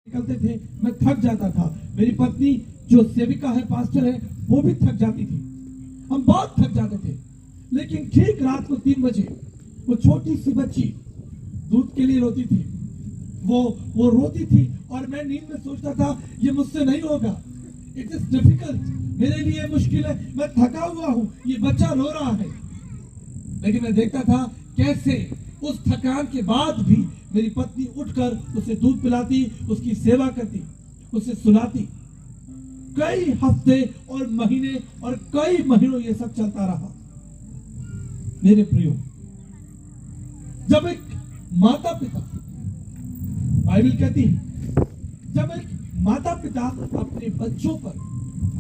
निकलते थे, मैं थक जाता था। मेरी पत्नी जो सेविका है, पास्टर है, वो भी थक जाती थी। हम बहुत थक जाते थे। लेकिन ठीक रात को 3 बजे वो छोटी सी बच्ची दूध के लिए रोती थी। वो रोती थी और मैं नींद में सोचता था ये मुझसे नहीं होगा, इट इज डिफिकल्ट, मेरे लिए मुश्किल है, मैं थका हुआ हूं, ये बच्चा रो रहा है। लेकिन मैं देखता था कैसे उस थकान के बाद भी मेरी पत्नी उठकर उसे दूध पिलाती, उसकी सेवा करती, उसे सुलाती। कई हफ्ते और महीने और कई महीनों ये सब चलता रहा। मेरे प्रियो, जब एक माता पिता, बाइबल कहती है, जब एक माता पिता अपने बच्चों पर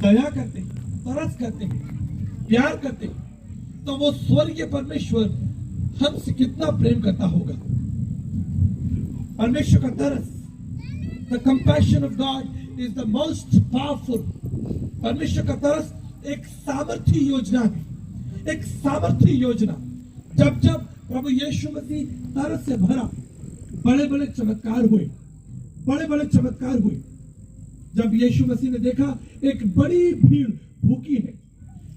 दया करते हैं, तरस करते हैं, प्यार करते हैं, तो वो स्वर्गीय परमेश्वर हमसे कितना प्रेम करता होगा। परमेश्वर का तरस, the compassion of God is the most powerful. परमेश्वर का तरस एक सामर्थ्य योजना है, एक सामर्थ्य योजना। जब जब प्रभु यीशु मसीह तरस से भरा, बड़े बड़े चमत्कार हुए, बड़े बड़े चमत्कार हुए। जब यीशु मसीह ने देखा एक बड़ी भीड़ भूखी है,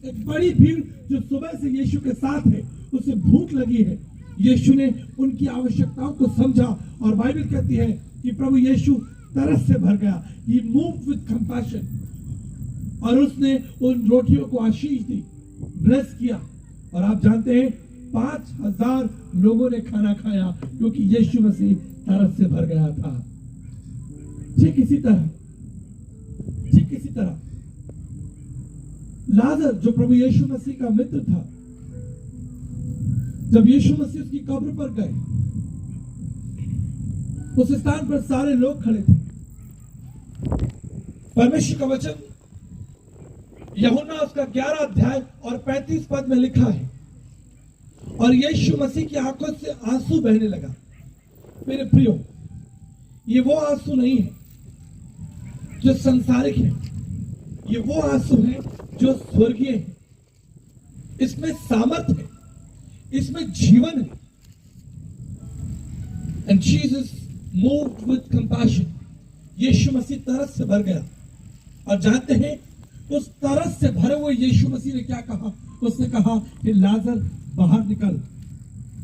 एक बड़ी भीड़ जो सुबह से यीशु के साथ है, उसे भूख लगी है, यीशु ने उनकी आवश्यकताओं को समझा और बाइबल कहती है कि प्रभु यीशु तरस से भर गया। He moved with compassion, और उसने उन रोटियों को आशीष दी, ब्लेस किया, और आप जानते हैं 5000 लोगों ने खाना खाया क्योंकि यीशु मसीह तरस से भर गया था। ठीक इसी तरह लाजर जो प्रभु यीशु मसीह का मित्र था, जब यीशु मसीह उसकी कब्र पर गए, उस स्थान पर सारे लोग खड़े थे। परमेश्वर का वचन यूहन्ना उसका 11 अध्याय और 35 पद में लिखा है, और यीशु मसीह की आंखों से आंसू बहने लगा। मेरे प्रियो, ये वो आंसू नहीं है जो संसारिक है, ये वो आंसू है जो स्वर्गीय है। इसमें सामर्थ है, इसमें जीवन है। And Jesus moved with compassion. यीशु मसीह तरस से भर गया, और जानते हैं उस तरस से भरे हुए यीशु मसीह ने क्या कहा? उसने कहा कि लाजर बाहर निकल,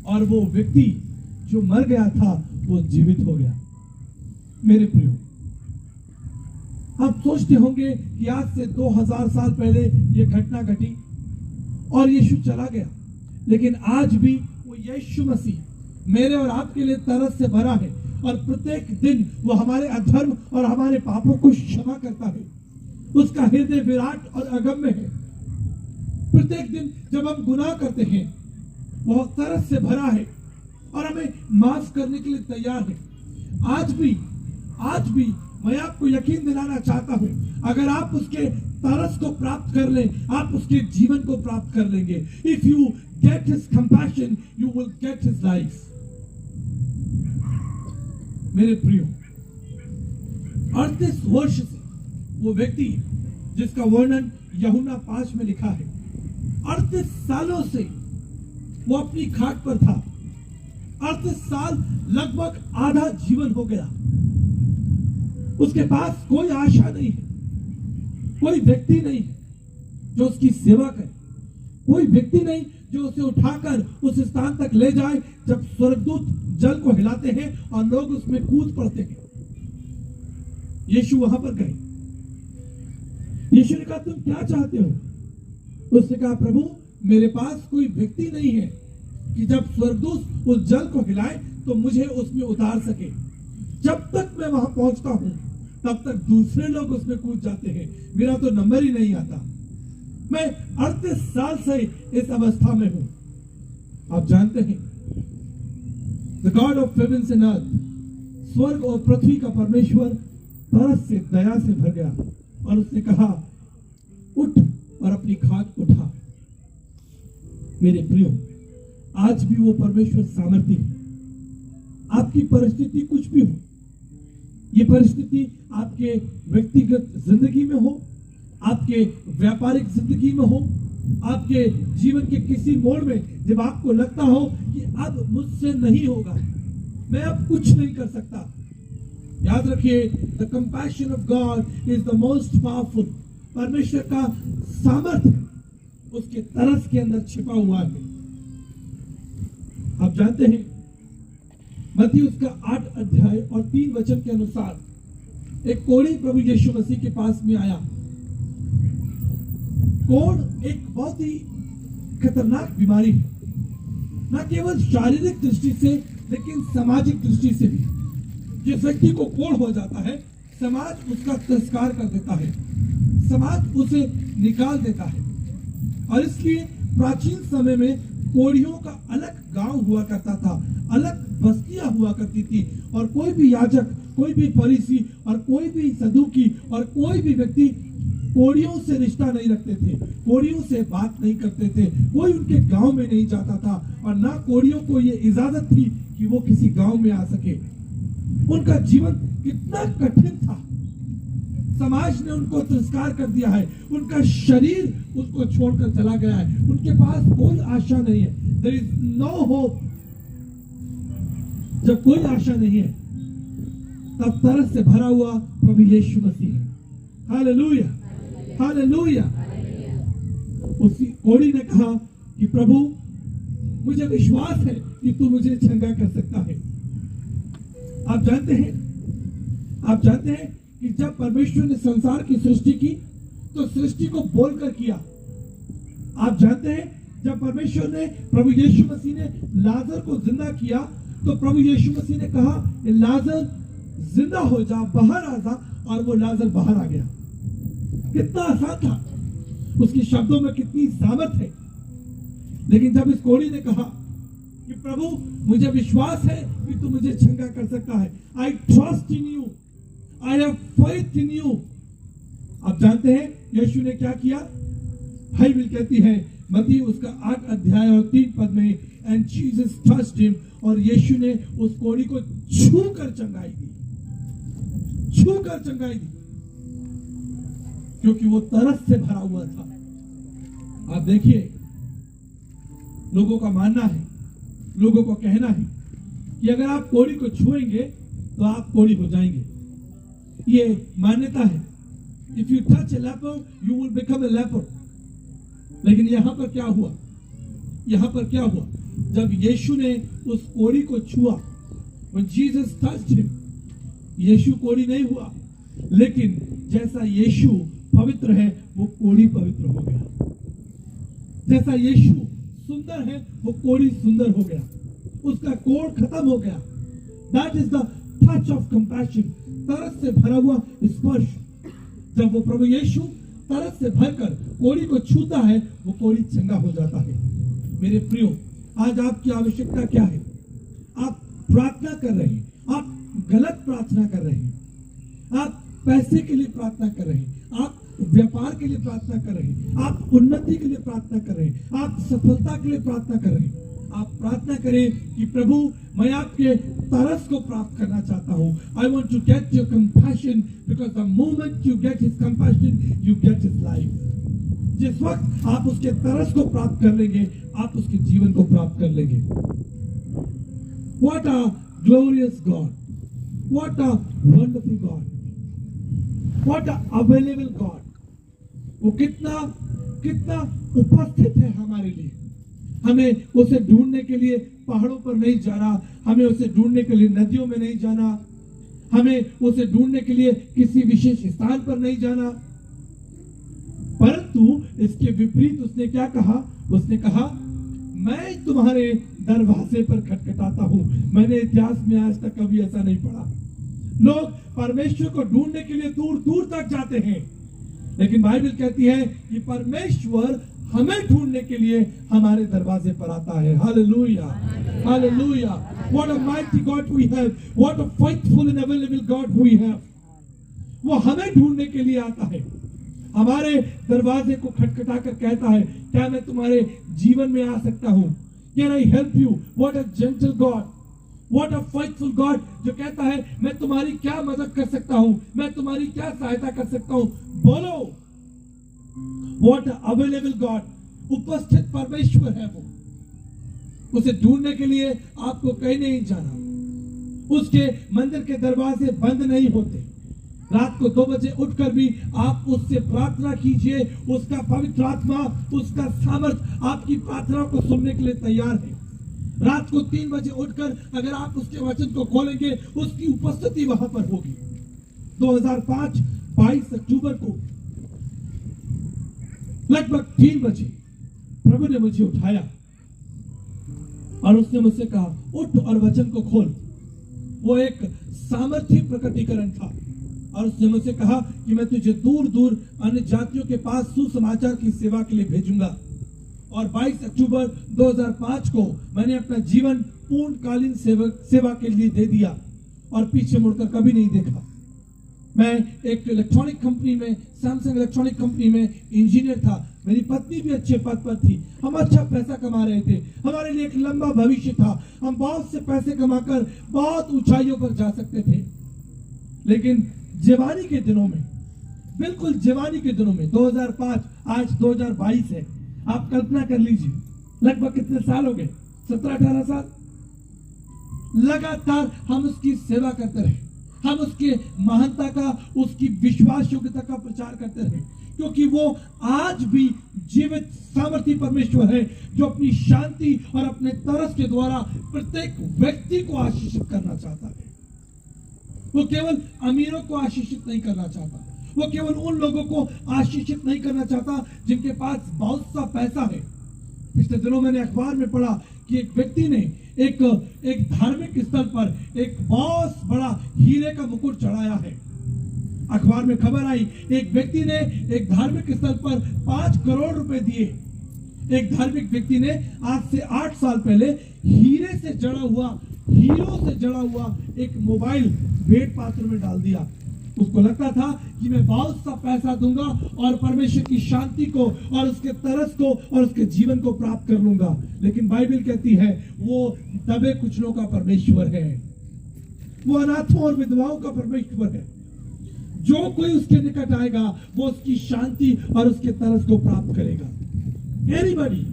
और वो व्यक्ति जो मर गया था वो जीवित हो गया। मेरे प्रियो, आप सोचते होंगे कि आज से 2000 साल पहले ये घटना घटी और यीशु चला गया, लेकिन आज भी वो यीशु मसीह मेरे और आपके लिए तरस से भरा है, और प्रत्येक दिन वो हमारे अधर्म और हमारे पापों को क्षमा करता है। उसका हृदय विराट और अगम्य है। प्रत्येक दिन जब हम गुनाह करते हैं, वो तरस से भरा है और हमें माफ करने के लिए तैयार है। आज भी मैं आपको यकीन दिलाना चाहता हूं, अगर आप उसके तरस को प्राप्त कर लें, आप उसके जीवन को प्राप्त कर लेंगे। If you get his compassion, you will get his life. मेरे प्रियो, 38 वर्ष से वो व्यक्ति जिसका वर्णन यूहन्ना 5 में लिखा है, 38 सालों से वो अपनी खाट पर था। 38 साल, लगभग आधा जीवन हो गया। उसके पास कोई आशा नहीं है, कोई व्यक्ति नहीं है जो उसकी सेवा करे, कोई व्यक्ति नहीं जो उसे उठाकर उस स्थान तक ले जाए जब स्वर्गदूत जल को हिलाते हैं और लोग उसमें कूद पड़ते हैं। यीशु वहां पर गए। यीशु ने कहा, तुम क्या चाहते हो? उसने कहा, प्रभु मेरे पास कोई व्यक्ति नहीं है कि जब स्वर्गदूत उस जल को हिलाए तो मुझे उसमें उतार सके। जब तक मैं वहां पहुंचता हूं तब तक दूसरे लोग उसमें कूद जाते हैं, मेरा तो नंबर ही नहीं आता। मैं 38 साल से इस अवस्था में हूं। आप जानते हैं, the God of heaven's and earth, स्वर्ग और पृथ्वी का परमेश्वर तरस से, दया से भर गया, और उसने कहा, उठ और अपनी खाट उठा। मेरे प्रियो, आज भी वो परमेश्वर सामर्थ्य है। आपकी परिस्थिति कुछ भी हो, ये परिस्थिति आपके व्यक्तिगत जिंदगी में हो, आपके व्यापारिक जिंदगी में हो, आपके जीवन के किसी मोड़ में जब आपको लगता हो कि अब मुझसे नहीं होगा, मैं अब कुछ नहीं कर सकता, याद रखिए, the compassion of God is the most powerful. परमेश्वर का सामर्थ्य उसके तरस के अंदर छिपा हुआ है। आप जानते हैं, मत्ती उसका 8 अध्याय और 3 वचन के अनुसार एक कोढ़ी प्रभु यीशु मसीह के पास में आया। कोढ़ एक बहुत ही खतरनाक बीमारी है, न केवल शारीरिक दृष्टि से लेकिन सामाजिक दृष्टि से भी। जिस व्यक्ति को कोढ़ हो जाता है, समाज उसका तिरस्कार कर देता है, समाज उसे निकाल देता है। और इसलिए प्राचीन समय में कोढ़ियों का अलग गांव हुआ करता था, अलग बस्तियां हुआ करती थी, और कोई भी याजक, कोई भी फरीसी और कोई भी सदूकी और कोई भी व्यक्ति कोढ़ियों से रिश्ता नहीं रखते थे, कोढ़ियों से बात नहीं करते थे, कोई उनके गांव में नहीं जाता था, और ना कोढ़ियों को ये इजाजत थी कि वो किसी गांव में आ सके। उनका जीवन कितना कठिन था, समाज ने उनको तिरस्कार कर दिया है, उनका शरीर उसको छोड़कर चला गया है, उनके पास कोई आशा नहीं है। There is no hope. जब कोई आशा नहीं है, तब तरस से भरा हुआ प्रभु यीशु मसीह है। Hallelujah, hallelujah. उसी कोढ़ी ने कहा कि प्रभु, मुझे विश्वास है कि तू मुझे चंगा कर सकता है। आप जानते हैं कि जब परमेश्वर ने संसार की सृष्टि की तो सृष्टि को बोलकर किया। आप जानते हैं, जब परमेश्वर ने, प्रभु यीशु मसीह ने लाजर को जिंदा किया तो प्रभु यीशु मसीह ने कहा, लाजर जिंदा हो जा, बाहर आ जा, और वो लाजर बाहर आ गया। कितना आसान था, उसके शब्दों में कितनी सामर्थ है। लेकिन जब इस कोढ़ी ने कहा कि प्रभु, मुझे विश्वास है कि तू मुझे चंगा कर सकता है, I trust in you, I have faith in you. आप जानते हैं यीशु ने क्या किया? बाइबल कहती है मत्ती उसका 8 अध्याय और 3 पद में, एंड जीसस टच्ड हिम, और यीशु ने उस कोढ़ी को छू कर चंगाई दी, छू कर चंगाई दी, क्योंकि वो तरस से भरा हुआ था। आप देखिए, लोगों का मानना है, लोगों को कहना है कि अगर आप कोढ़ी को छुएंगे तो आप कोढ़ी हो जाएंगे। ये मान्यता है, if you touch a leper you will become a leper. लेकिन यहां पर क्या हुआ? यहां पर क्या हुआ? जब यीशु ने उस कोढ़ी को छुआ, when Jesus touched him, यीशु कोढ़ी नहीं हुआ, लेकिन जैसा यीशु पवित्र है वो कोढ़ी पवित्र हो गया। जैसा यीशु सुंदर है वो कोढ़ी सुंदर हो गया, उसका कोढ़ खत्म हो गया। That is the touch of compassion, तरस से भरा हुआ स्पर्श। जब वो प्रभु यीशु तरस से भरकर कोढ़ी को छूता है, वो कोढ़ी चंगा हो जाता है। मेरे प्रियो, आज आपकी आवश्यकता क्या है? आप प्रार्थना कर रहे हैं, आप गलत प्रार्थना कर रहे हैं, आप पैसे के लिए प्रार्थना कर रहे हैं, आप व्यापार के लिए प्रार्थना कर रहे हैं, आप उन्नति के लिए प्रार्थना कर रहे हैं, आप सफलता के लिए प्रार्थना कर रहे हैं। आप प्रार्थना करें कि प्रभु, मैं आपके तरस को प्राप्त करना चाहता हूं। I want to get your compassion, because the moment you get his compassion you get his life. जिस वक्त आप उसके तरस को प्राप्त कर लेंगे, आप उसके जीवन को प्राप्त कर लेंगे। What a glorious God, what a wonderful God, what a available God. वो कितना कितना उपस्थित है हमारे लिए। हमें उसे ढूंढने के लिए पहाड़ों पर नहीं जाना, हमें उसे ढूंढने के लिए नदियों में नहीं जाना, हमें उसे ढूंढने के लिए किसी विशेष स्थान पर नहीं जाना। परंतु इसके विपरीत उसने क्या कहा? उसने कहा, मैं तुम्हारे दरवाजे पर खटखटाता हूं। मैंने इतिहास में आज तक कभी ऐसा नहीं पढ़ा। लोग परमेश्वर को ढूंढने के लिए दूर दूर तक जाते हैं, लेकिन बाइबल कहती है कि परमेश्वर हमें ढूंढने के लिए हमारे दरवाजे पर आता है। Hallelujah, hallelujah. What a mighty God we have, what a faithful and available God we have. वो हमें ढूंढने के लिए आता है, हमारे दरवाजे को खटखटाकर कहता है, क्या मैं तुम्हारे जीवन में आ सकता हूं? Can I help you? What a gentle God, what a faithful God, जो कहता है मैं तुम्हारी क्या मदद कर सकता हूं, मैं तुम्हारी क्या सहायता कर सकता हूं, बोलो। व्हाट अ अवेलेबल गॉड, उपस्थित परमेश्वर है वो। उसे ढूंढने के लिए आपको कहीं नहीं जाना, उसके मंदिर के दरवाजे बंद नहीं होते। रात को 2 बजे उठकर भी आप उससे प्रार्थना कीजिए, उसका पवित्र आत्मा, उसका सामर्थ आपकी प्रार्थना को सुनने के लिए तैयार है। रात को 3 बजे उठकर अगर आप उसके वचन को खोलेंगे, उसकी उपस्थिति वहां पर होगी। 2005 22 अक्टूबर को लगभग 3 बजे प्रभु ने मुझे उठाया और उसने मुझसे कहा, उठ और वचन को खोल। वो एक सामर्थ्य प्रकटीकरण था और उसने मुझसे कहा कि मैं तुझे दूर दूर अन्य जातियों के पास सुसमाचार की सेवा के लिए भेजूंगा। और 22 अक्टूबर 2005 को मैंने अपना जीवन पूर्णकालीन सेवा के लिए दे दिया और पीछे मुड़कर कभी नहीं देखा। मैं एक इलेक्ट्रॉनिक कंपनी में, सैमसंग इलेक्ट्रॉनिक कंपनी में इंजीनियर था। मेरी पत्नी भी अच्छे पद पर थी। हम अच्छा पैसा कमा रहे थे। हमारे लिए एक लंबा भविष्य था। हम बहुत से पैसे कमाकर बहुत ऊंचाइयों पर जा सकते थे। लेकिन जवानी के दिनों में, बिल्कुल जवानी के दिनों में, 2005, आज 2022 है। आप कल्पना कर लीजिए, लगभग कितने साल हो गए? 17-18 साल। लगातार हम उसकी सेवा करते रहे। हम उसके महानता का, उसकी विश्वास योग्यता का प्रचार करते रहे, क्योंकि वो आज भी जीवित सामर्थी परमेश्वर है, जो अपनी शांति और अपने तरस के द्वारा प्रत्येक व्यक्ति को आशीषित करना चाहता है। वो केवल अमीरों को आशीषित नहीं करना चाहता। वो केवल उन लोगों को आशीषित नहीं करना चाहता जिनके पास बहुत सा पैसा है। पिछले दिनों मैंने अखबार में पढ़ा कि एक व्यक्ति ने एक धार्मिक स्थल पर एक बहुत बड़ा हीरे का मुकुट चढ़ाया है। अखबार में खबर आई, एक व्यक्ति ने एक धार्मिक स्थल पर 5 करोड़ रुपए दिए। एक धार्मिक व्यक्ति ने आज से 8 साल पहले हीरे से जड़ा हुआ, हीरो से जड़ा हुआ एक मोबाइल भेंट पात्र में डाल दिया। उसको लगता था कि मैं बहुत सा पैसा दूंगा और परमेश्वर की शांति को और उसके तरस को और उसके जीवन को प्राप्त कर लूंगा। लेकिन बाइबल कहती है वो दबे कुचलों का परमेश्वर है, वो अनाथों और विधवाओं का परमेश्वर है। जो कोई उसके निकट आएगा वो उसकी शांति और उसके तरस को प्राप्त करेगा। Anybody,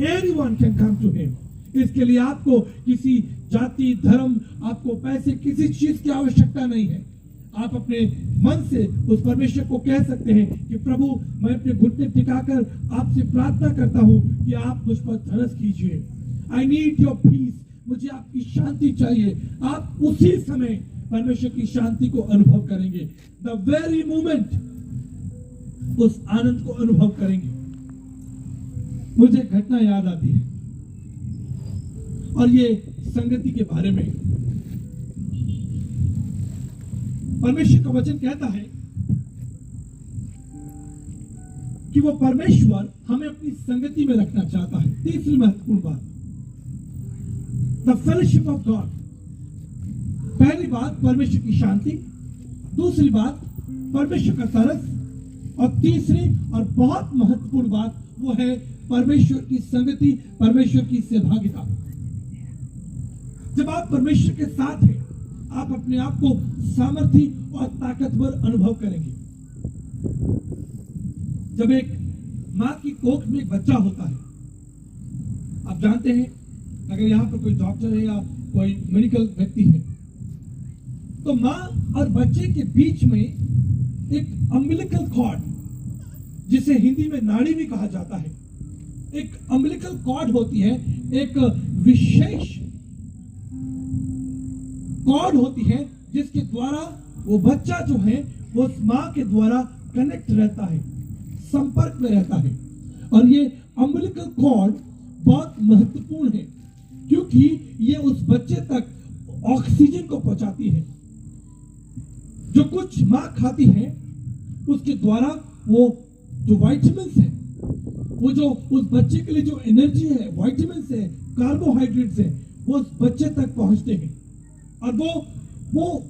anyone can come to him. इसके लिए आपको किसी जाति, धर्म, आपको पैसे, किसी चीज की आवश्यकता नहीं है। आप अपने मन से उस परमेश्वर को कह सकते हैं कि प्रभु, मैं अपने घुटने टिकाकर आपसे प्रार्थना करता हूं कि आप मुझ पर तरस कीजिए। आई नीड योर पीस, मुझे आपकी शांति चाहिए। आप उसी समय परमेश्वर की शांति को अनुभव करेंगे। द वेरी मोमेंट उस आनंद को अनुभव करेंगे। मुझे घटना याद आती है और ये संगति के बारे में। परमेश्वर का वचन कहता है कि वो परमेश्वर हमें अपनी संगति में रखना चाहता है। तीसरी महत्वपूर्ण बात, द फेलोशिप ऑफ गॉड। पहली बात परमेश्वर की शांति, दूसरी बात परमेश्वर का तरस, और तीसरी और बहुत महत्वपूर्ण बात वो है परमेश्वर की संगति, परमेश्वर की सहभागिता। जब आप परमेश्वर के साथ हैं, आप अपने आप को सामर्थी और ताकतवर अनुभव करेंगे। जब एक मां की कोख में एक बच्चा होता है, आप जानते हैं, अगर यहां पर कोई डॉक्टर है या कोई मेडिकल व्यक्ति है, तो मां और बच्चे के बीच में एक अम्बिलिकल कॉर्ड, जिसे हिंदी में नाड़ी भी कहा जाता है, एक अम्बिलिकल कॉर्ड होती है, एक विशेष कॉर्ड होती है जिसके द्वारा वो बच्चा जो है वो उस मां के द्वारा कनेक्ट रहता है, संपर्क में रहता है। और ये अम्बिलिकल कॉर्ड बहुत महत्वपूर्ण है, क्योंकि ये उस बच्चे तक ऑक्सीजन को पहुंचाती है। जो कुछ मां खाती है उसके द्वारा वो जो विटामिन्स है, वो जो उस बच्चे के लिए जो एनर्जी है, विटामिन्स है, कार्बोहाइड्रेट्स है, वो उस बच्चे तक पहुंचते हैं। और वो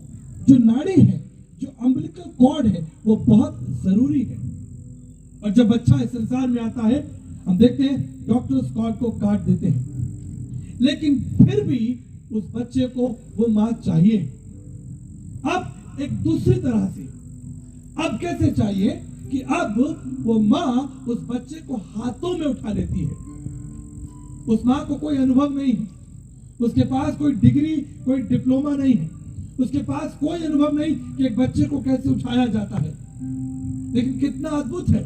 जो नाड़ी है, जो अम्बिलिकल कॉर्ड है, वो बहुत जरूरी है। और जब बच्चा इस संसार में आता है, हम देखते हैं डॉक्टर उस कॉर्ड को काट देते हैं, लेकिन फिर भी उस बच्चे को वो मां चाहिए। अब एक दूसरी तरह से, अब कैसे चाहिए कि अब वो मां उस बच्चे को हाथों में उठा लेती है। उस मां को कोई अनुभव नहीं है, उसके पास कोई डिग्री, कोई डिप्लोमा नहीं है, उसके पास कोई अनुभव नहीं कि एक बच्चे को कैसे उठाया जाता है। लेकिन कितना अद्भुत है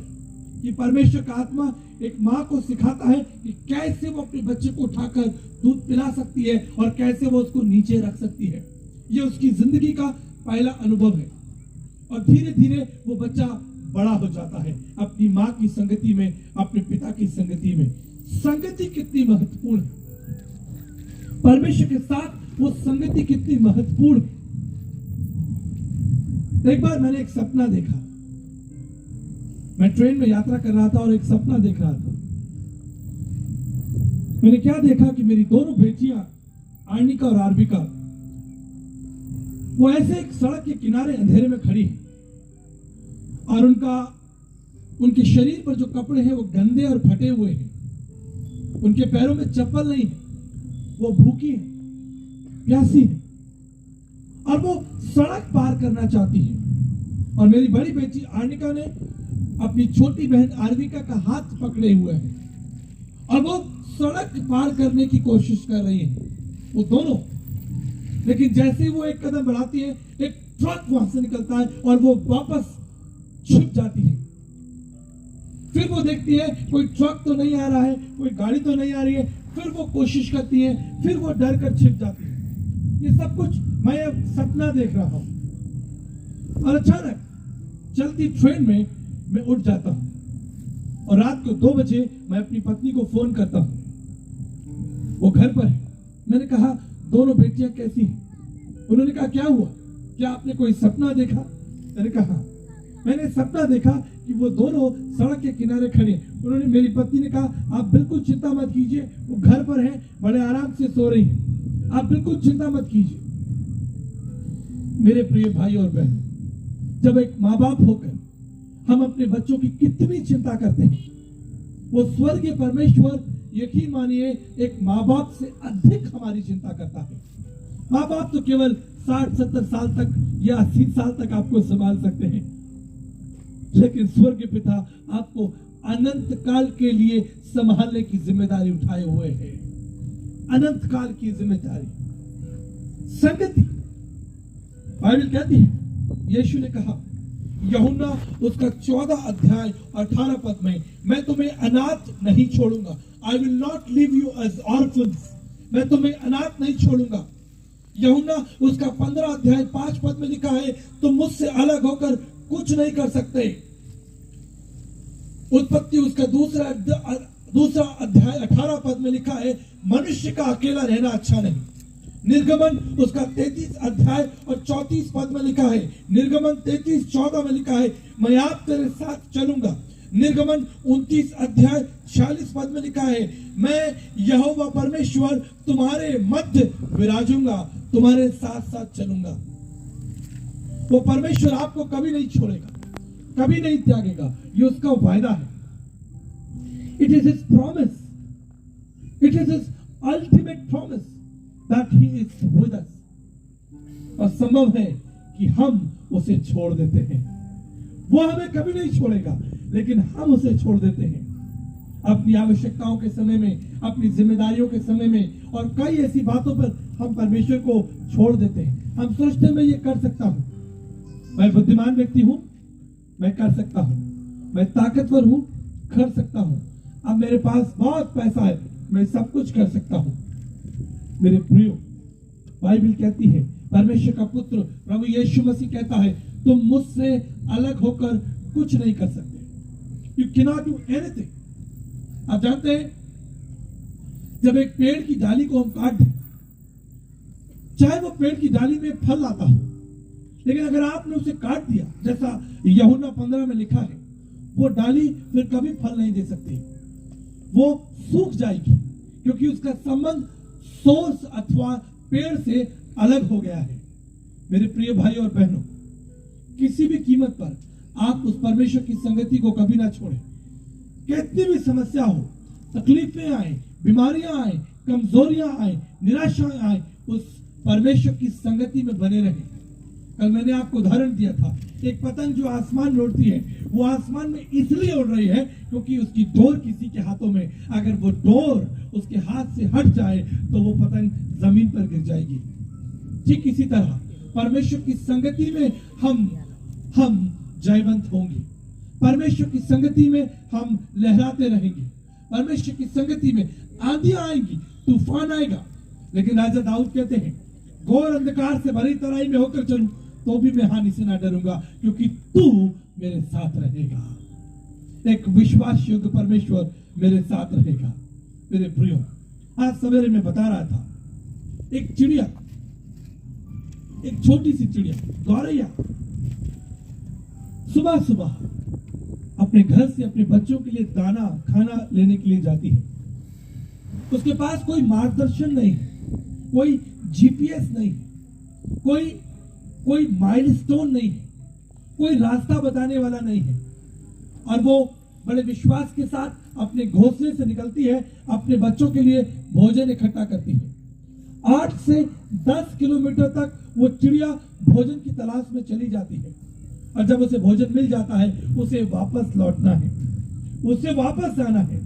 कि परमेश्वर का आत्मा एक माँ को सिखाता है कि कैसे वो अपने बच्चे को उठाकर दूध पिला सकती है और कैसे वो उसको नीचे रख सकती है। ये उसकी जिंदगी का पहला अनुभव है। और धीरे धीरे वो बच्चा बड़ा हो जाता है अपनी माँ की संगति में, अपने पिता की संगति में। संगति कितनी महत्वपूर्ण है, परमेश्वर के साथ वो संगति कितनी महत्वपूर्ण है। एक बार मैंने एक सपना देखा। मैं ट्रेन में यात्रा कर रहा था और एक सपना देख रहा था। मैंने क्या देखा कि मेरी दोनों बेटियां आर्निका और आर्विका वो ऐसे एक सड़क के किनारे अंधेरे में खड़ी है और उनके शरीर पर जो कपड़े हैं वो गंदे और फटे हुए हैं। उनके पैरों में चप्पल नहीं है, वो भूखी है, प्यासी है और वो सड़क पार करना चाहती है। और मेरी बड़ी बेटी आर्निका ने अपनी छोटी बहन आर्विका का हाथ पकड़े हुए है और वो सड़क पार करने की कोशिश कर रही है, वो दोनों। लेकिन जैसे ही वो एक कदम बढ़ाती है, एक ट्रक वहां से निकलता है और वो वापस छिप जाती है। फिर वो देखती है कोई ट्रक तो नहीं आ रहा है, कोई गाड़ी तो नहीं आ रही है। फिर वो कोशिश करती है, फिर वो डर कर छिप जाती है। ये सब कुछ मैं अब सपना देख रहा हूं और अचानक चलती ट्रेन में मैं उठ जाता हूं और रात को 2 बजे मैं अपनी पत्नी को फोन करता हूं। वो घर पर है। मैंने कहा दोनों बेटियां कैसी हैं? उन्होंने कहा क्या हुआ, क्या आपने कोई सपना देखा? मैंने कहा मैंने सपना देखा कि वो दोनों सड़क के किनारे खड़े हैं। मेरी पत्नी ने कहा आप बिल्कुल चिंता मत कीजिए, वो घर पर हैं, बड़े आराम से सो रही हैं, आप बिल्कुल चिंता मत कीजिए। मेरे प्रिय भाई और बहन, जब एक माँ बाप होकर हम अपने बच्चों की कितनी चिंता करते हैं, वो स्वर्गीय परमेश्वर यकीन मानिए एक माँ बाप से अधिक हमारी चिंता करता है। माँ बाप तो केवल 60-70 साल तक या 80 साल तक आपको संभाल सकते हैं, लेकिन स्वर्गीय पिता आपको अनंत काल के लिए संभालने की जिम्मेदारी उठाए हुए है। अनंत काल की जिम्मेदारी। संगति बाइबल कहती है, यीशु ने कहा यूहन्ना उसका 14 अध्याय 18 पद में, मैं तुम्हें अनाथ नहीं छोड़ूंगा। I will not leave you as orphans. मैं तुम्हें अनाथ नहीं छोड़ूंगा। यूहन्ना उसका 15 अध्याय 5 पद में लिखा है, तुम मुझसे अलग होकर कुछ नहीं कर सकते। उत्पत्ति उसका दूसरा अध्याय 18 पद में लिखा है, मनुष्य का अकेला रहना अच्छा नहीं। निर्गमन उसका 33 अध्याय और 34 पद में लिखा है, निर्गमन 33:14 में लिखा है, मैं आप तेरे साथ चलूंगा। निर्गमन 29 अध्याय 46 पद में लिखा है, मैं यहोवा परमेश्वर तुम्हारे मध्य विराजूंगा, तुम्हारे साथ साथ चलूंगा। वो परमेश्वर आपको कभी नहीं छोड़ेगा, कभी नहीं त्यागेगा। ये उसका वायदा है। It is his promise, it is his ultimate promise that he is with us. और संभव है कि हम उसे छोड़ देते हैं। वो हमें कभी नहीं छोड़ेगा, लेकिन हम उसे छोड़ देते हैं अपनी आवश्यकताओं के समय में, अपनी जिम्मेदारियों के समय में, और कई ऐसी बातों पर हम परमेश्वर को छोड़ देते हैं। हम सोचते हैं मैं ये कर सकता हूं, मैं बुद्धिमान व्यक्ति हूं, मैं कर सकता हूं, मैं ताकतवर हूं, कर सकता हूं, अब मेरे पास बहुत पैसा है, मैं सब कुछ कर सकता हूं। मेरे प्रियो, बाइबल कहती है, परमेश्वर का पुत्र प्रभु यीशु मसीह कहता है, तुम मुझसे अलग होकर कुछ नहीं कर सकते। You cannot do anything. आप जानते हैं, जब एक पेड़ की डाली को हम काट दें, चाहे वो पेड़ की डाली में फल आता हो, लेकिन अगर आपने उसे काट दिया, जैसा यूहन्ना 15 में लिखा है, वो डाली फिर कभी फल नहीं दे सकती, वो सूख जाएगी, क्योंकि उसका संबंध सोर्स अथवा पेड़ से अलग हो गया है। मेरे प्रिय भाई और बहनों, किसी भी कीमत पर आप उस परमेश्वर की संगति को कभी ना छोड़ें। कितनी भी समस्या हो, तकलीफें आए, बीमारियां आए, कमजोरियां आए, निराशा आए, उस परमेश्वर की संगति में बने रहें। कल मैंने आपको उदाहरण दिया था, एक पतंग जो आसमान में उड़ती है, वो आसमान में इसलिए उड़ रही है क्योंकि उसकी डोर किसी के हाथों में, अगर वो डोर उसके हाथ से हट जाए तो वो पतंग जमीन पर गिर जाएगी। ठीक इसी तरह परमेश्वर की संगति में हम जयवंत होंगे, परमेश्वर की संगति में हम लहराते रहेंगे, परमेश्वर की संगति में आंधियां आएंगी, तूफान आएगा, लेकिन राजा दाऊद कहते हैं, घोर अंधकार से भरी तराई में होकर चलूं तो भी मैं हानि से ना डरूंगा, क्योंकि तू मेरे साथ रहेगा। एक विश्वास योग्य परमेश्वर मेरे साथ रहेगा। मेरे प्रियो, आज सवेरे में बता रहा था, एक चिड़िया, एक छोटी सी चिड़िया गौरैया सुबह सुबह अपने घर से अपने बच्चों के लिए दाना खाना लेने के लिए जाती है। उसके पास कोई मार्गदर्शन नहीं है, कोई जीपीएस नहीं है, कोई माइलस्टोन नहीं है, कोई रास्ता बताने वाला नहीं है, और वो बड़े विश्वास के साथ अपने घोंसले से निकलती है, अपने बच्चों के लिए भोजन इकट्ठा करती है। 8 से 10 किलोमीटर तक वो चिड़िया भोजन की तलाश में चली जाती है, और जब उसे भोजन मिल जाता है उसे वापस लौटना है, उसे वापस जाना है।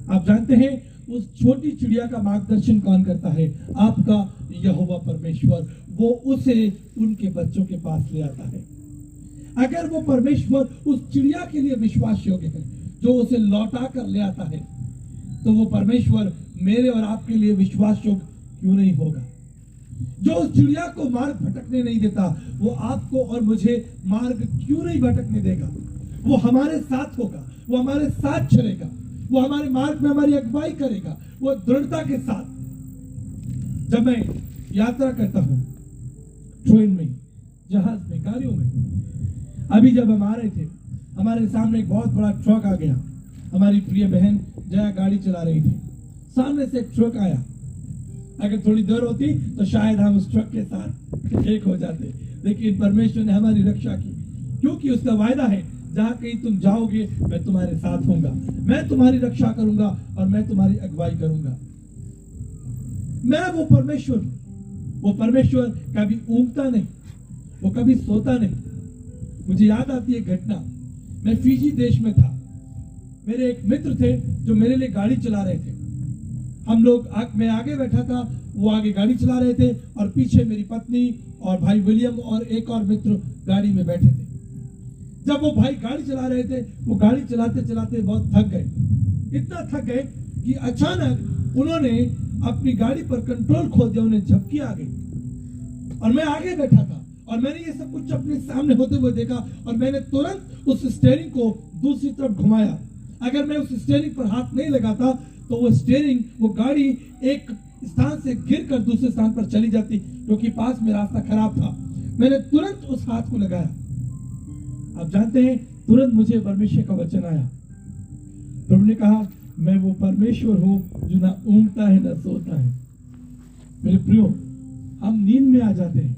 आप जानते हैं उस छोटी चिड़िया का मार्गदर्शन कौन करता है? आपका यहोवा परमेश्वर। वो उसे उनके बच्चों के पास ले आता है। अगर वो परमेश्वर उस चिड़िया के लिए विश्वास योग्य है, जो उसे लौटा कर ले आता है, तो वो परमेश्वर मेरे और आपके लिए विश्वास योग्य क्यों नहीं होगा? जो उस चिड़िया को मार्ग भटकने नहीं देता, वो आपको और मुझे मार्ग क्यों नहीं भटकने देगा? वो हमारे साथ होगा, वो हमारे साथ चलेगा, वो हमारे मार्ग में हमारी अगुवाई करेगा, वो दृढ़ता के साथ। जब मैं यात्रा करता हूं, ट्रेन में, जहाज में, गाड़ियों में, अभी जब हम आ रहे थे, हमारे सामने एक बहुत बड़ा ट्रक आ गया। हमारी प्रिय बहन जया गाड़ी चला रही थी, सामने से एक ट्रक आया। अगर थोड़ी देर होती तो शायद हम उस ट्रक के साथ एक हो जाते, लेकिन परमेश्वर ने हमारी रक्षा की, क्योंकि उसका वायदा है, जहां कहीं तुम जाओगे मैं तुम्हारे साथ होऊंगा, मैं तुम्हारी रक्षा करूंगा और मैं तुम्हारी अगुवाई करूंगा। मैं वो परमेश्वर हूं। वो परमेश्वर कभी ऊँगता नहीं, वो कभी सोता नहीं। मुझे याद आती है घटना, मैं फिजी देश में था, मेरे एक मित्र थे जो मेरे लिए गाड़ी चला रहे थे। हम लोग, मैं आगे बैठा था, वो आगे गाड़ी चला रहे थे, और पीछे मेरी पत्नी और भाई विलियम और एक और मित्र गाड़ी में बैठे थे। जब वो भाई गाड़ी चला रहे थे, वो गाड़ी चलाते चलाते बहुत थक गए। इतना थक गए कि अचानक उन्होंने अपनी गाड़ी पर कंट्रोल खो दिया, उन्हें झपकी आ गई। और मैं आगे बैठा था और मैंने ये सब कुछ अपने सामने होते हुए देखा, और मैंने तुरंत उस स्टीयरिंग को दूसरी तरफ घुमाया। अगर मैं उस स्टीयरिंग पर हाथ नहीं लगाता तो वो स्टीयरिंग, वो गाड़ी एक स्थान से गिरकर दूसरे स्थान पर चली जाती, क्योंकि पास में रास्ता खराब था। मैंने तुरंत उस हाथ को लगाया। आप जानते हैं, तुरंत मुझे परमेश्वर का वचन आया। प्रभु ने कहा, मैं वो परमेश्वर हूं जो ना ऊँगता है ना सोता है। मेरे प्रियो, हम नींद में आ जाते हैं,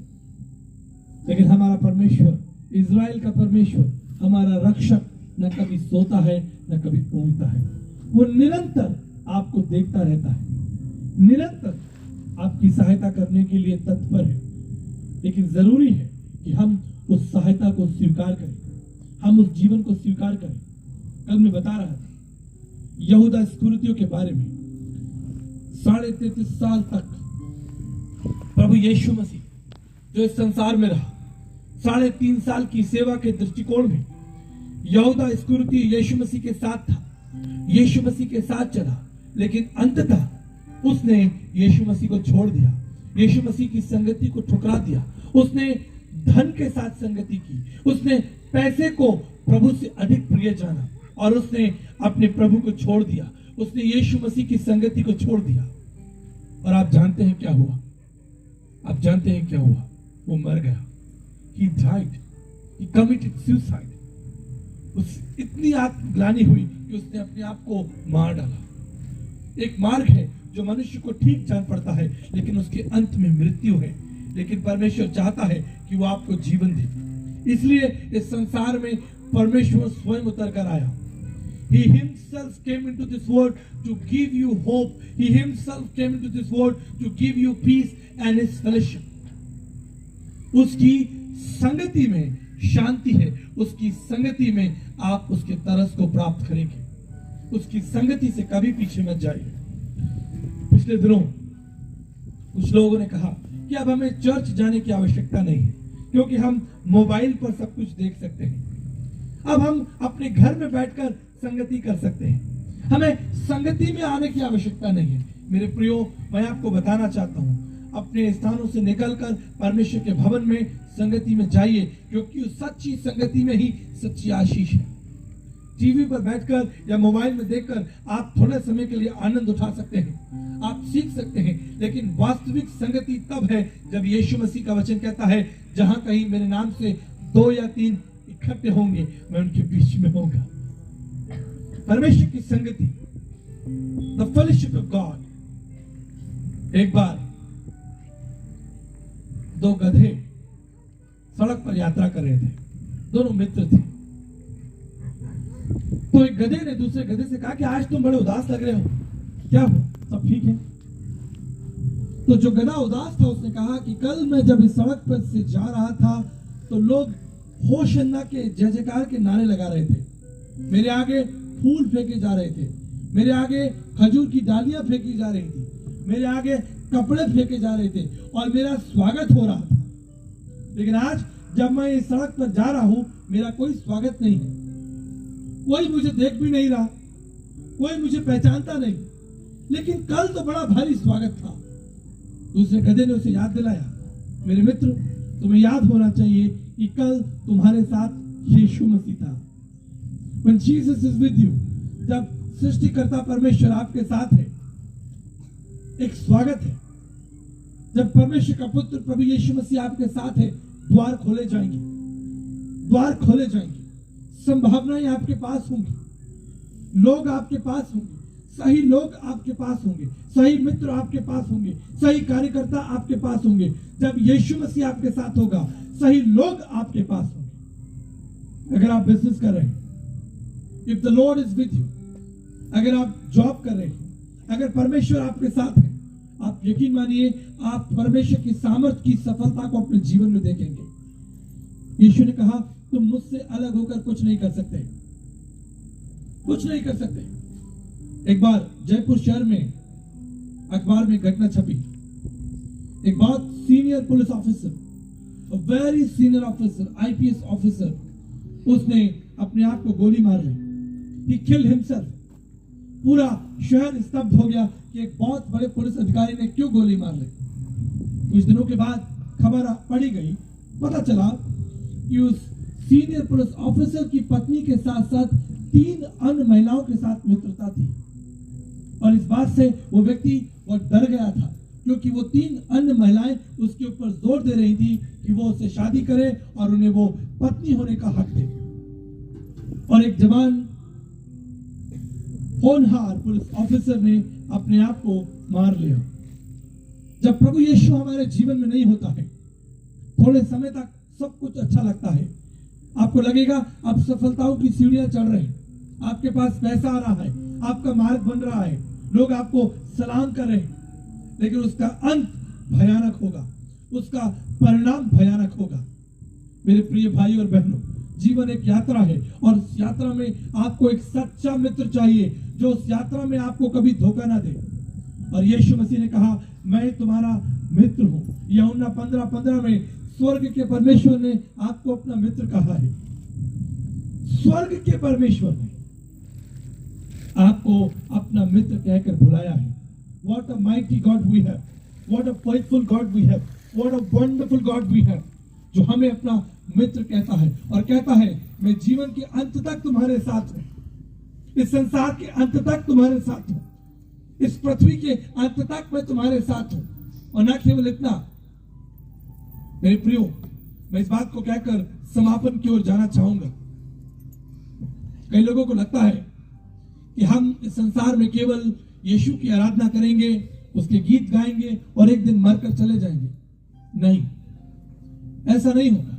लेकिन हमारा परमेश्वर, इज़राइल का परमेश्वर, हमारा रक्षक, न कभी सोता है न कभी ऊँगता है। वो निरंतर आपको देखता रहता है, निरंतर आपकी सहायता करने के लिए तत्पर है। लेकिन जरूरी है कि हम उस सहायता को स्वीकार करें, हम उस जीवन को स्वीकार करें। कल मैं बता रहा था यहूदा इस्करियोती के बारे में। 33.5 साल तक प्रभु यीशु मसीह जो इस संसार में रहा, 3.5 साल की सेवा के दृष्टिकोण में यहूदा इस्करियोती यीशु मसीह के साथ था, यीशु मसीह के साथ चला, लेकिन अंततः उसने यीशु मसीह को छोड़ दिया, यीशु मसीह की संगति को ठुकरा दिया। उसने धन के साथ संगति की, उसने पैसे को प्रभु से अधिक प्रिय जाना, और उसने अपने प्रभु को छोड़ दिया, उसने यीशु मसीह की संगति को छोड़ दिया। और आप जानते हैं क्या हुआ? आप जानते हैं क्या हुआ? वो मर गया। He died. He committed suicide. उस इतनी आत्मग्लानि हुई कि उसने अपने आप को मार डाला। एक मार्ग है जो मनुष्य को ठीक जान पड़ता है, लेकिन उसके अंत में मृत्यु है। लेकिन परमेश्वर चाहता है कि वो आपको जीवन दे। इसलिए इस संसार में परमेश्वर स्वयं उतर कर आया। He himself came into this world to give you hope. He himself came into this world to give you peace and his fellowship. उसकी संगति में शांति है, उसकी संगति में आप उसके तरस को प्राप्त करेंगे। उसकी संगति से कभी पीछे मत जाइए। पिछले दिनों कुछ लोगों ने कहा कि अब हमें चर्च जाने की आवश्यकता नहीं है, क्योंकि हम मोबाइल पर सब कुछ देख सकते हैं। अब हम अपने घर में बैठकर संगति कर सकते हैं, हमें संगति में आने की आवश्यकता नहीं है। मेरे प्रियो, मैं आपको बताना चाहता हूं, अपने स्थानों से निकलकर परमेश्वर के भवन में संगति में जाइए, क्योंकि उस सच्ची संगति में ही सच्ची आशीष है। टीवी पर बैठकर या मोबाइल में देखकर आप थोड़े समय के लिए आनंद उठा सकते हैं, आप सीख सकते हैं, लेकिन वास्तविक संगति तब है जब यीशु मसीह का वचन कहता है, जहां कहीं मेरे नाम से 2 या 3 इकट्ठे होंगे, मैं उनके बीच में होऊंगा। परमेश्वर की संगति, द फेलोशिप ऑफ गॉड। एक बार 2 गधे सड़क पर यात्रा कर रहे थे, दोनों मित्र थे। तो एक गधे ने दूसरे गधे से कहा कि आज तुम बड़े उदास लग रहे हो, क्या हो, सब ठीक है? तो जो गधा उदास था उसने कहा कि कल मैं जब इस सड़क पर से जा रहा था तो लोग होशन्ना के जय जयकार के नारे लगा रहे थे, मेरे आगे फूल फेंके जा रहे थे, मेरे आगे खजूर की डालियां फेंकी जा रही थी, मेरे आगे कपड़े फेंके जा रहे थे और मेरा स्वागत हो रहा था। लेकिन आज जब मैं इस सड़क पर जा रहा हूं, मेरा कोई स्वागत नहीं है, कोई मुझे देख भी नहीं रहा, कोई मुझे पहचानता नहीं, लेकिन कल तो बड़ा भारी स्वागत था। दूसरे गधे ने उसे याद दिलाया, मेरे मित्र, तुम्हें याद होना चाहिए कि कल तुम्हारे साथ यीशु मसीह था। When Jesus is with you, जब सृष्टिकर्ता परमेश्वर आपके साथ है, एक स्वागत है। जब परमेश्वर का पुत्र प्रभु यीशु मसीह आपके साथ है, द्वार खोले जाएंगे, द्वार खोले जाएंगे, संभावनाएं आपके पास होंगी, लोग आपके पास होंगे, सही लोग आपके पास होंगे, सही मित्र आपके पास होंगे, सही कार्यकर्ता आपके पास होंगे। जब यीशु मसीह आपके साथ होगा, सही लोग आपके पास होंगे। अगर आप बिजनेस कर रहे हैं, if the Lord is with you, अगर आप जॉब कर रहे हैं, अगर परमेश्वर आपके साथ है, आप यकीन मानिए आप परमेश्वर की सामर्थ की सफलता को अपने जीवन में देखेंगे। यीशु ने कहा, तुम मुझसे अलग होकर कुछ नहीं कर सकते, कुछ नहीं कर सकते। एक बार जयपुर शहर में अखबार में घटना छपी, एक बहुत senior police officer, very senior officer, IPS officer, उसने अपने आप को गोली मार ली। He killed himself। पूरा शहर स्तब्ध हो गया कि एक बहुत बड़े पुलिस अधिकारी ने क्यों गोली मार ली। कुछ दिनों के बाद खबर पड़ी गई, पता चला कि उस सीनियर पुलिस ऑफिसर की पत्नी के साथ साथ 3 अन्य महिलाओं के साथ मित्रता थी, और इस बात से वो व्यक्ति बहुत डर गया था, क्योंकि वो 3 अन्य महिलाएं उसके ऊपर जोर दे रही थी कि वो उससे शादी करे और उन्हें वो पत्नी होने का हक दे। और एक जवान होनहार पुलिस ऑफिसर ने अपने आप को मार लिया। जब प्रभु यीशु हमारे जीवन में नहीं होता है, थोड़े समय तक सब कुछ अच्छा लगता है, आपको लगेगा आप सफलताओं की सीढ़ियां चढ़ रहे हैं, आपके पास पैसा आ रहा है, आपका मार्ग बन रहा है, लोग आपको सलाम कर रहे हैं, लेकिन उसका अंत भयानक होगा, उसका परिणाम भयानक होगा। मेरे प्रिय भाई और बहनों, जीवन एक यात्रा है, और इस यात्रा में आपको एक सच्चा मित्र चाहिए जो उस यात्रा में आपको कभी धोखा ना दे। और यीशु मसीह ने कहा, मैं तुम्हारा मित्र हूं। यूहन्ना 15:15 में स्वर्ग के परमेश्वर ने आपको अपना मित्र कहा है। स्वर्ग के परमेश्वर ने आपको अपना मित्र कहकर बुलाया है। What a mighty God we have, what a faithful God we have, what a wonderful God we have, जो हमें अपना मित्र कहता है और कहता है, मैं जीवन के अंत तक तुम्हारे साथ हूं, इस संसार के अंत तक तुम्हारे साथ हूं, इस पृथ्वी के अंत तक मैं तुम्हारे साथ हूं। और न केवल इतना, मेरे प्रियो, मैं इस बात को कहकर समापन की ओर जाना चाहूंगा। कई लोगों को लगता है कि हम इस संसार में केवल यीशु की आराधना करेंगे, उसके गीत गाएंगे और एक दिन मरकर चले जाएंगे। नहीं, ऐसा नहीं होगा।